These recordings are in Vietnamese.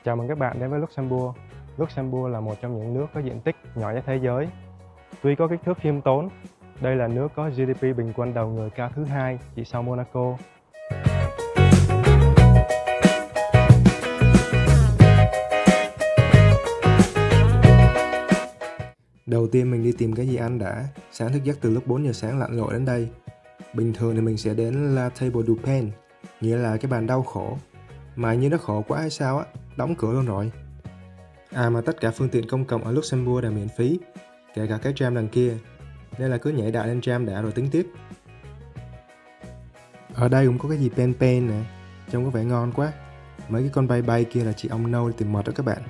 Chào mừng các bạn đến với Luxembourg. Luxembourg là một trong những nước có diện tích nhỏ nhất thế giới. Tuy có kích thước khiêm tốn, đây là nước có GDP bình quân đầu người cao thứ hai chỉ sau Monaco. Đầu tiên mình đi tìm cái gì ăn đã. Sáng thức giấc từ lúc 4 giờ sáng lặn lội đến đây. Bình thường thì mình sẽ đến La Table du Pain, nghĩa là cái bàn đau khổ. Mà như nó khổ quá hay sao á, đóng cửa luôn rồi. Mà tất cả phương tiện công cộng ở Luxembourg đều miễn phí, kể cả cái tram đằng kia, nên là cứ nhảy đại lên tram đã rồi tính tiếp. Ở đây cũng có cái gì pen pen nè, trông có vẻ ngon quá. Mấy cái con bay bay kia là chị ong nâu đi tìm mật đó các bạn.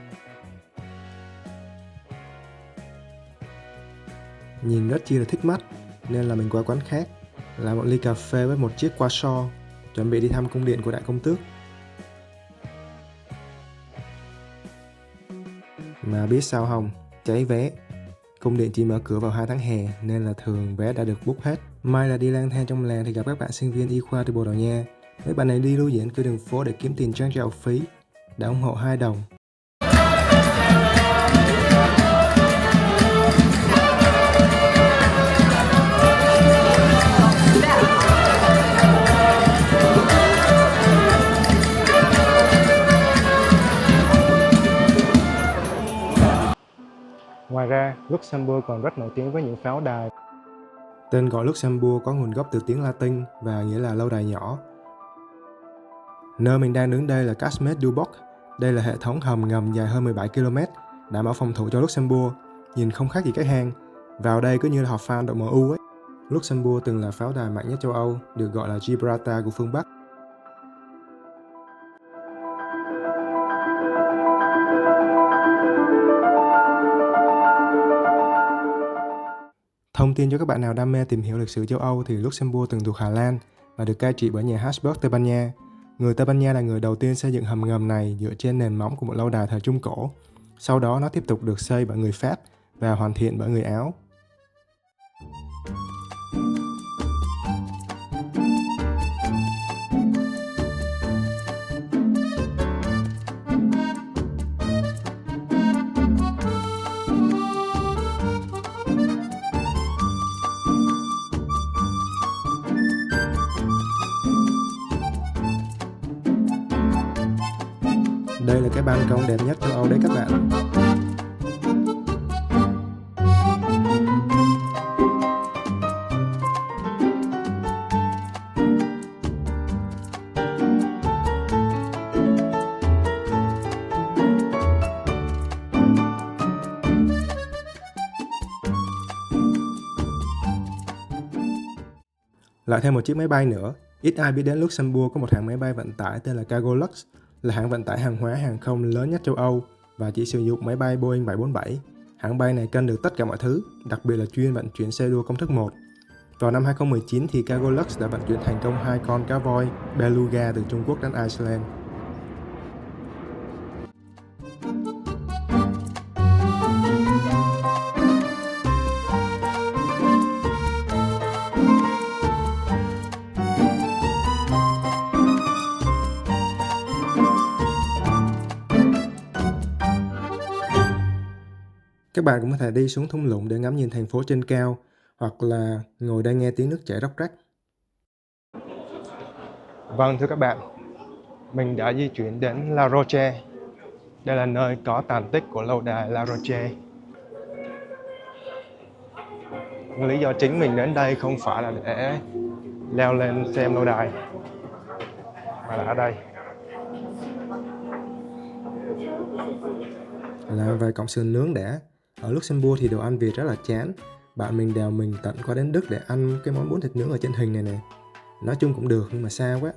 Nhìn rất chi là thích mắt, nên là mình qua quán khác, làm một ly cà phê với một chiếc croissant, chuẩn bị đi thăm cung điện của đại công tước. Mà biết sao không, cháy vé. Cung điện chỉ mở cửa vào 2 tháng hè nên là thường vé đã được book hết. May là đi lang thang trong làng thì gặp các bạn sinh viên y khoa từ Bồ Đào Nha. Mấy bạn này đi lưu diễn cứ đường phố để kiếm tiền trang trải học phí, đã ủng hộ 2 đồng. Ngoài ra, Luxembourg còn rất nổi tiếng với những pháo đài. Tên gọi Luxembourg có nguồn gốc từ tiếng Latin và nghĩa là lâu đài nhỏ. Nơi mình đang đứng đây là Casmet du Boc. Đây là hệ thống hầm ngầm dài hơn 17 km, đảm bảo phòng thủ cho Luxembourg. Nhìn không khác gì cái hang. Vào đây cứ như là họp fan đội MU ấy. Luxembourg từng là pháo đài mạnh nhất châu Âu, được gọi là Gibraltar của phương Bắc. Thông tin cho các bạn nào đam mê tìm hiểu lịch sử châu Âu thì Luxembourg từng thuộc Hà Lan và được cai trị bởi nhà Habsburg Tây Ban Nha. Người Tây Ban Nha là người đầu tiên xây dựng hầm ngầm này dựa trên nền móng của một lâu đài thời Trung Cổ. Sau đó nó tiếp tục được xây bởi người Pháp và hoàn thiện bởi người Áo. Đây là cái ban công đẹp nhất châu Âu đấy các bạn. Lại thêm một chiếc máy bay nữa. Ít ai biết đến Luxembourg có một hãng máy bay vận tải tên là Cargolux, là hãng vận tải hàng hóa hàng không lớn nhất châu Âu và chỉ sử dụng máy bay Boeing 747. Hãng bay này cân được tất cả mọi thứ, đặc biệt là chuyên vận chuyển xe đua công thức 1. Vào năm 2019 thì Cargolux đã vận chuyển thành công 2 con cá voi Beluga từ Trung Quốc đến Iceland. Các bạn cũng có thể đi xuống thung lũng để ngắm nhìn thành phố trên cao, hoặc là ngồi đây nghe tiếng nước chảy róc rách. Vâng thưa các bạn, mình đã di chuyển đến La Roche. Đây là nơi có tàn tích của lâu đài La Roche. Lý do chính mình đến đây không phải là để leo lên xem lâu đài, mà là ở đây là vài cọng sườn nướng đã. Ở Luxembourg thì đồ ăn Việt rất là chán. Bạn mình đèo mình tận qua đến Đức để ăn cái món bún thịt nướng ở trên hình này nè. Nói chung cũng được nhưng mà xa quá.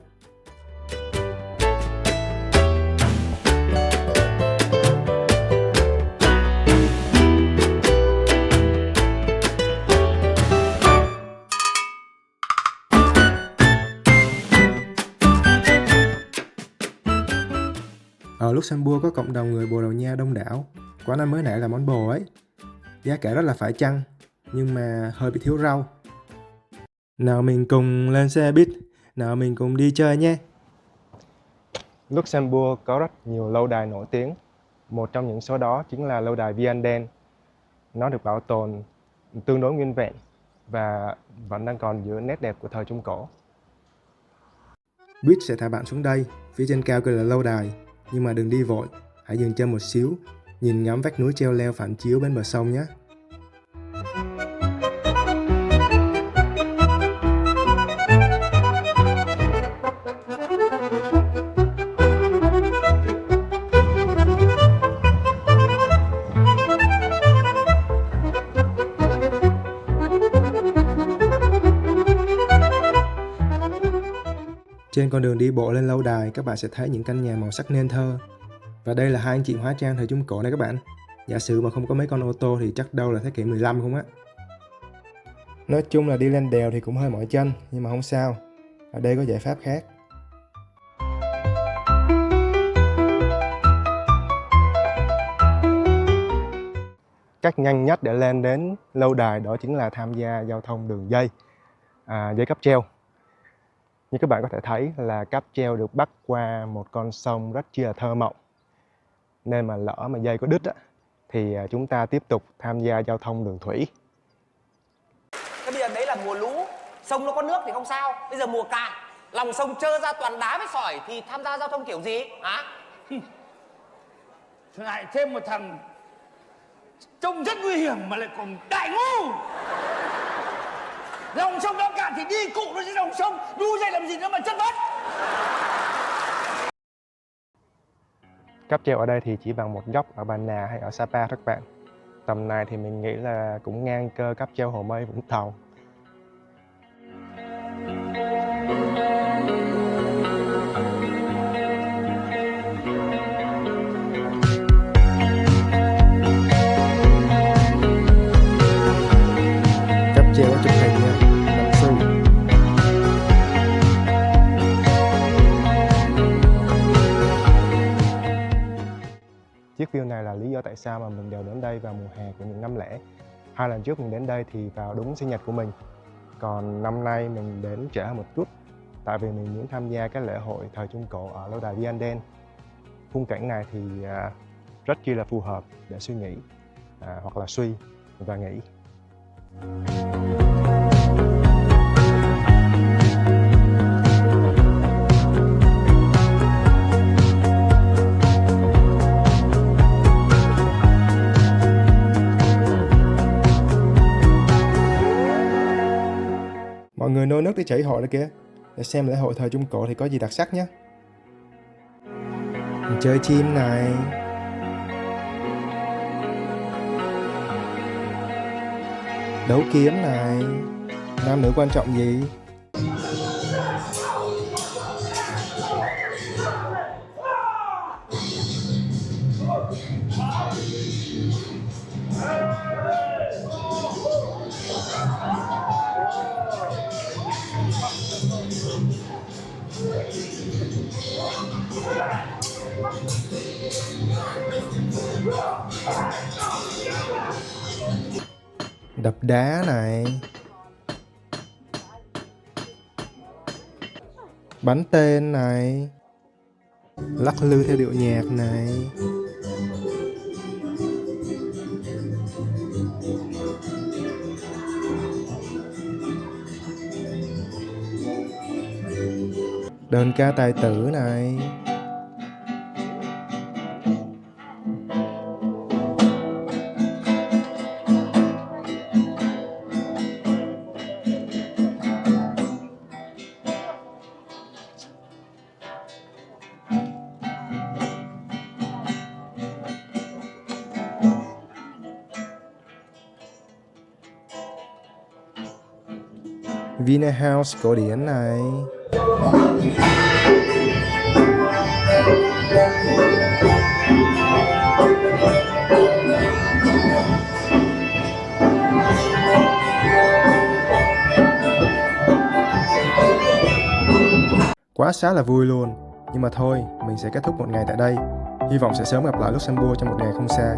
Ở Luxembourg có cộng đồng người Bồ Đào Nha đông đảo. Quán ăn mới nãy là món bò ấy. Giá cả rất là phải chăng, nhưng mà hơi bị thiếu rau. Nào mình cùng lên xe buýt, nào mình cùng đi chơi nhé. Luxembourg có rất nhiều lâu đài nổi tiếng. Một trong những số đó chính là lâu đài Vianden. Nó được bảo tồn tương đối nguyên vẹn và vẫn đang còn giữ nét đẹp của thời Trung Cổ. Buýt sẽ thả bạn xuống đây, phía trên cao kia là lâu đài. Nhưng mà đừng đi vội, hãy dừng chân một xíu, nhìn ngắm vách núi treo leo phản chiếu bên bờ sông nhé. Trên con đường đi bộ lên lâu đài, các bạn sẽ thấy những căn nhà màu sắc nên thơ. Và đây là hai anh chị hóa trang thời Trung Cổ này các bạn. Giả sử mà không có mấy con ô tô thì chắc đâu là thế kỷ 15 không á. Nói chung là đi lên đèo thì cũng hơi mỏi chân, nhưng mà không sao. Ở đây có giải pháp khác. Cách nhanh nhất để lên đến lâu đài đó chính là tham gia giao thông đường dây, dây cáp treo. Như các bạn có thể thấy là cáp treo được bắc qua một con sông rất chi là thơ mộng. Nên mà lỡ mà dây có đứt thì chúng ta tiếp tục tham gia giao thông đường thủy. Thế bây giờ đấy là mùa lũ, sông nó có nước thì không sao. Bây giờ mùa cạn, lòng sông trơ ra toàn đá với sỏi thì tham gia giao thông kiểu gì hả? Lại thêm một thằng trông rất nguy hiểm mà lại còn đại ngu. Lòng sông đã cạn thì đi cụ nó trên lòng sông, đu dây làm gì nữa mà chất vấn. Cáp treo ở đây thì chỉ bằng một góc ở Bà Nà hay ở Sapa các bạn. Tầm này thì mình nghĩ là cũng ngang cơ cáp treo Hồ Mây Vũng Tàu. Cáp treo chụp hình nha, 5 xu. Chiếc view này là lý do tại sao mà mình đều đến đây vào mùa hè của những năm lẻ. 2 lần trước mình đến đây thì vào đúng sinh nhật của mình. Còn năm nay mình đến trễ hơn một chút, tại vì mình muốn tham gia cái lễ hội thời Trung Cổ ở lâu đài Vianden. Khung cảnh này thì rất chi là phù hợp để suy nghĩ, hoặc là suy và nghĩ. Mọi người nô nức đi chảy hội đó kìa, để xem lễ hội thời Trung Cổ thì có gì đặc sắc nhé. Mình chơi chim này. Đấu kiếm này. Nam nữ quan trọng gì? Đập đá này. Bắn tên này. Lắc lư theo điệu nhạc này. Đơn ca tài tử này. Vina House cổ điển này. Quá xá là vui luôn. Nhưng mà thôi, mình sẽ kết thúc một ngày tại đây. Hy vọng sẽ sớm gặp lại Luxembourg trong một ngày không xa.